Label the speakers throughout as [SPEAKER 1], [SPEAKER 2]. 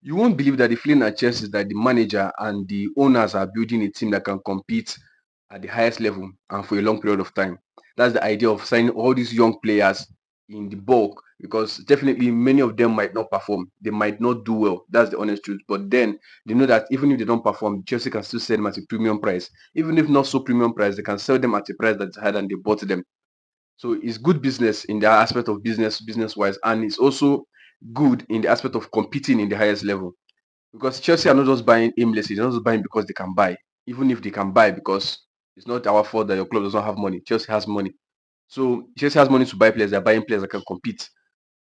[SPEAKER 1] You won't believe that the feeling at Chelsea is that the manager and the owners are building a team that can compete at the highest level and for a long period of time. That's the idea of signing all these young players in the bulk, because definitely many of them might not perform. They might not do well. That's the honest truth. But then they know that even if they don't perform, Chelsea can still sell them at a premium price. Even if not so premium price, they can sell them at a price that's higher than they bought them. So it's good business in the aspect of business wise, and it's also good in the aspect of competing in the highest level. Because Chelsea are not just buying aimlessly, they're not just buying because they can buy. Even if they can buy, because it's not our fault that your club does not have money. Chelsea has money. So Chelsea has money to buy players, they're buying players that can compete.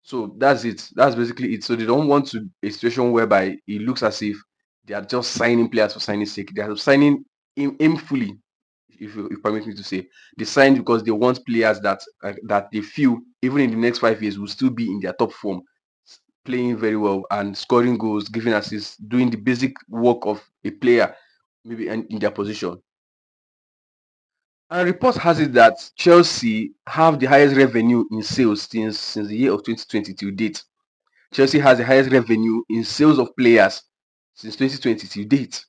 [SPEAKER 1] So that's it. That's basically it. So they don't want to a situation whereby it looks as if they are just signing players for signing sake. They are signing aimfully, if permit me to say. They signed because they want players that they feel even in the next 5 years will still be in their top form, playing very well and scoring goals, giving assists, doing the basic work of a player, maybe in their position. And reports has it that Chelsea have the highest revenue in sales since the year of 2020 to date. Chelsea has the highest revenue in sales of players since 2020 to date.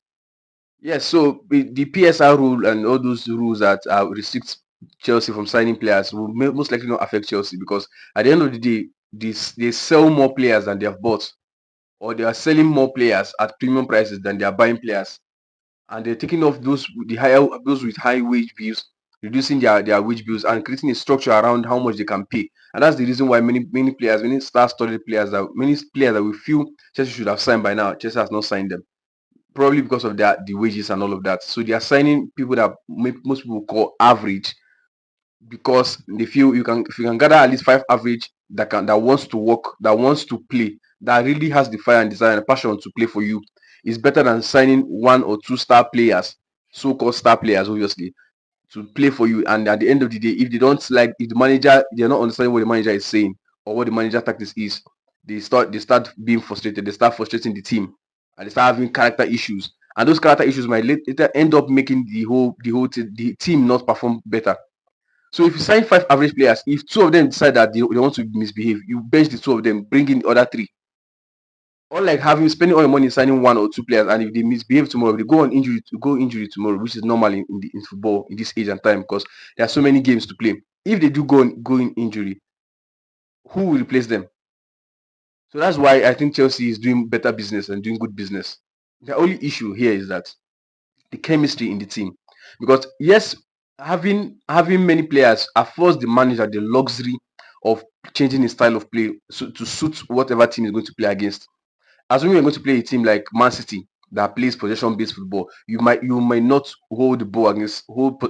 [SPEAKER 1] Yes, so the PSR rule and all those rules that restrict Chelsea from signing players will most likely not affect Chelsea, because at the end of the day, they sell more players than they have bought, or they are selling more players at premium prices than they are buying players, and they're taking off those with high wage bills, reducing their wage bills and creating a structure around how much they can pay. And that's the reason why many players, many star-studded players, many players that we feel Chelsea should have signed by now, Chelsea has not signed them, probably because of the wages and all of that. So they are signing people that most people call average, because they feel if you can gather at least five average that wants to work, that wants to play, that really has the fire and desire and passion to play for you, is better than signing one or two star players, so-called star players, obviously, to play for you. And at the end of the day, if the manager, they're not understanding what the manager is saying or what the manager tactics is, they start being frustrated. They start frustrating the team, and they start having character issues. And those character issues might later end up making the team not perform better. So if you sign five average players, if two of them decide that they want to misbehave, you bench the two of them, bring in the other three. Unlike having spending all your money signing one or two players, and if they misbehave tomorrow, if they go injury tomorrow, which is normal in football in this age and time, because there are so many games to play. If they do go in injury, who will replace them? So that's why I think Chelsea is doing better business and doing good business. The only issue here is that the chemistry in the team, because yes, having many players affords the manager the luxury of changing his style of play to suit whatever team is going to play against. Assuming you're going to play a team like Man City that plays possession-based football, you might not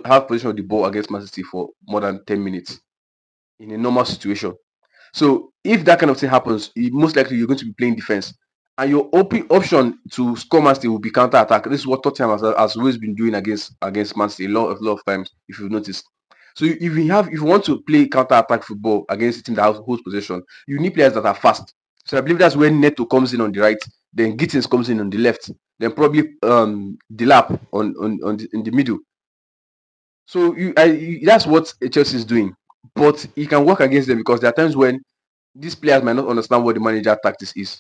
[SPEAKER 1] have possession of the ball against Man City for more than 10 minutes in a normal situation. So if that kind of thing happens, most likely you're going to be playing defense, and your open option to score Man City will be counter attack. This is what Tottenham has always been doing against Man City a lot of times, if you've noticed. So if you want to play counter attack football against a team that holds possession, you need players that are fast. So I believe that's where Neto comes in on the right, then Gittins comes in on the left, then probably Delap in the middle. So that's what Chelsea is doing, but he can work against them, because there are times when these players might not understand what the manager tactics is.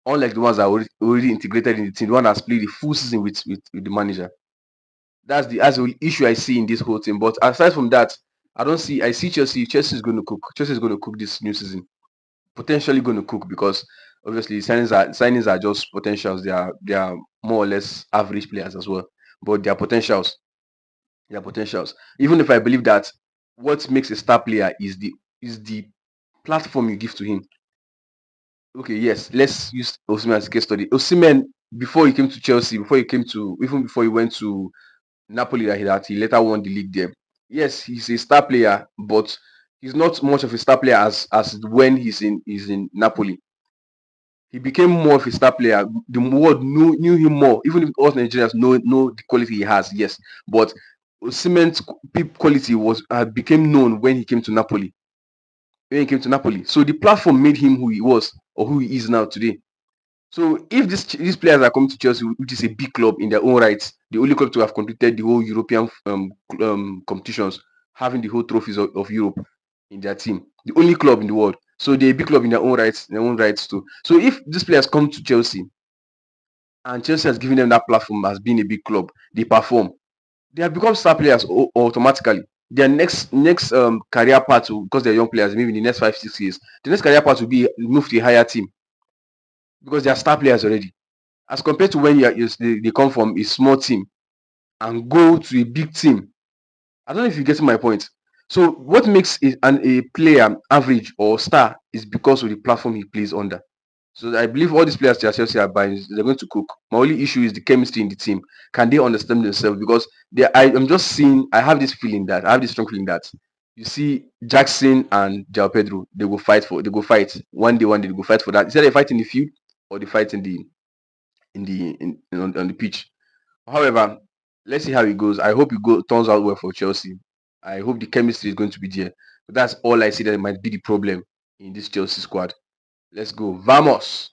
[SPEAKER 1] Unlike the ones that are already integrated in the team, the one that's played the full season with the manager. That's the issue I see in this whole thing. But aside from that, I see Chelsea. Chelsea is going to cook. Chelsea is going to cook this new season. Potentially going to cook, because obviously signings are just potentials. They are more or less average players as well, but they are potentials. They are potentials. Even if I believe that what makes a star player is the platform you give to him. Okay, yes, let's use Osimhen as a case study. Osimhen, before he came to Chelsea, even before he went to Napoli, that he later won the league there. Yes, he's a star player, but he's not much of a star player as when he's in Napoli. He became more of a star player. The world knew him more, even if all Nigerians know the quality he has. Yes, but Osimhen's quality became known when he came to Napoli. So the platform made him who he was, or who he is now today. So if these players are coming to Chelsea, which is a big club in their own rights, the only club to have completed the whole European competitions, having the whole trophies of Europe in their team, the only club in the world. So they're a big club in their own rights too. So if these players come to Chelsea, and Chelsea has given them that platform as being a big club. They perform. They have become star players automatically. Their next career path, because they're young players, maybe in the next 5 6 years, the next career path will be move to a higher team because they are star players already. As compared to when they come from a small team and go to a big team. I don't know if you're getting my point. So what makes a player average or star is because of the platform he plays under. So I believe all these players that Chelsea are buying, they're going to cook. My only issue is the chemistry in the team. Can they understand themselves? Because I'm just seeing. I have this feeling that I have this strong feeling that you see Jackson and Jao Pedro, they go fight one day they go fight for that. Instead they fight in the field or they fight on the pitch. However, let's see how it goes. I hope turns out well for Chelsea. I hope the chemistry is going to be there. But that's all I see that might be the problem in this Chelsea squad. Let's go. Vamos.